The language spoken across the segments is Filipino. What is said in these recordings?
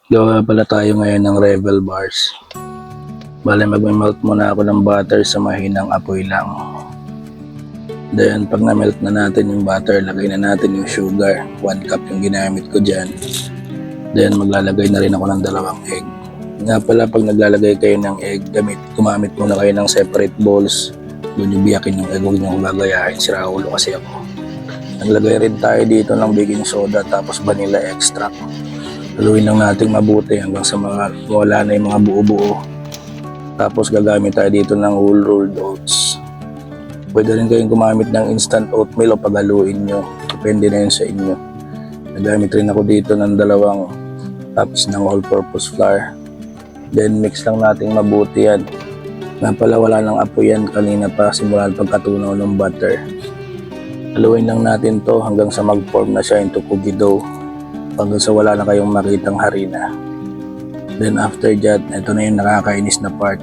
Gawa pala tayo ngayon ng Rebel Bars. Bale, mag-melt muna ako ng butter sa mahinang apoy lang. Then, pag na-melt na natin yung butter, lagay na natin yung sugar. 1 cup yung ginamit ko dyan. Then, maglalagay na rin ako ng 2 egg. Nga pala, pag naglalagay kayo ng egg, gumamit muna kayo ng separate bowls. Doon yung biyakin yung egg, huwag nyo gagayahin. Sira ulo kasi ako. Naglagay rin tayo dito ng baking soda tapos vanilla extract. Haluin lang natin mabuti hanggang sa wala na yung mga buo-buo. Tapos gagamit tayo dito ng whole rolled oats. Pwede rin kayong gumamit ng instant oatmeal o paghaluin nyo. Depende na yun sa inyo. Nagamit rin ako dito ng 2 cups ng all-purpose flour. Then mix lang natin mabuti yan. Nga pala wala nang apoy yan kanina pa simula pagkatunaw ng butter. Haluin lang natin to hanggang sa mag-form na siya into cookie dough. Hanggang sa wala na kayong makitang harina. Then after that, ito na yung nakakainis na part.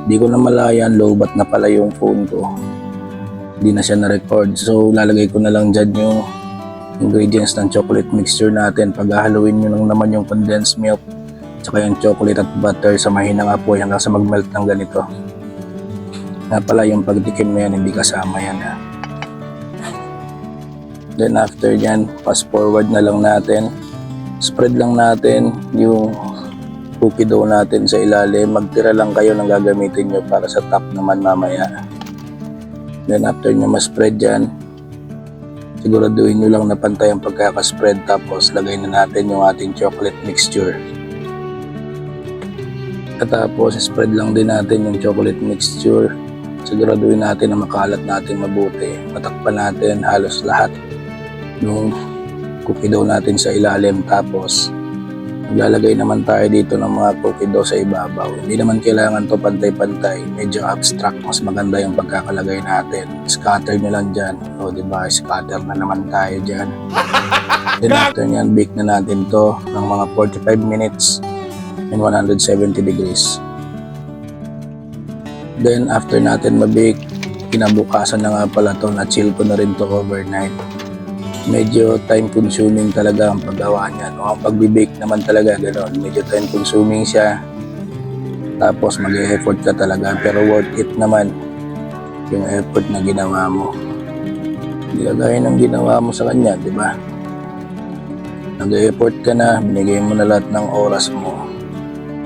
Hindi ko na malayan, lowbat na pala yung phone ko. Hindi na siya na-record. So lalagay ko na lang dyan yung ingredients ng chocolate mixture natin. Paghahaluin nyo lang naman yung condensed milk tsaka yung chocolate at butter sa mahinang apoy hanggang sa mag-melt ng ganito. Nga pala yung pagtikim mo yan, hindi kasama yan ha. Then after yan, fast forward na lang natin. Spread lang natin yung cookie dough natin sa ilalim. Magtira lang kayo ng gagamitin nyo para sa top naman mamaya. Then after nyo ma-spread yan, siguraduhin nyo lang na pantay ang pagkakaspread. Tapos lagay na natin yung ating chocolate mixture. At tapos spread lang din natin yung chocolate mixture. Siguraduhin natin na makalat natin mabuti. Matakpan natin halos lahat yung cookie dough natin sa ilalim. Tapos maglalagay naman tayo dito ng mga cookie dough sa ibabaw. Hindi naman kailangan to pantay-pantay, medyo abstract, mas maganda yung pagkakalagay natin. Scatter nyo lang dyan. O diba, scatter na naman tayo dyan. Then after nyan, bake na natin to ng mga 45 minutes in 170 degrees. Then after natin mabake, kinabukasan na nga pala to, na chill ko na rin to overnight. Medyo time consuming talaga ang paggawa niyan. O ang pagbe-bake naman talaga ganoon. Medyo time consuming siya. Tapos mag-e-effort ka talaga, pero worth it naman yung effort na ginawa mo. Hindi kagaya ng ginawa mo sa kanya, di ba? Nag-e-effort ka na, binigay mo na lahat ng oras mo.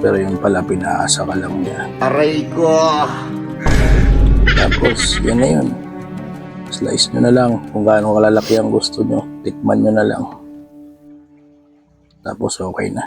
Pero yung pala pinaasa ka lang niya. Aray ko! Tapos yan na yun. Slice nyo na lang kung gaano kalalaki ang gusto nyo. Tikman nyo na lang. Tapos okay na.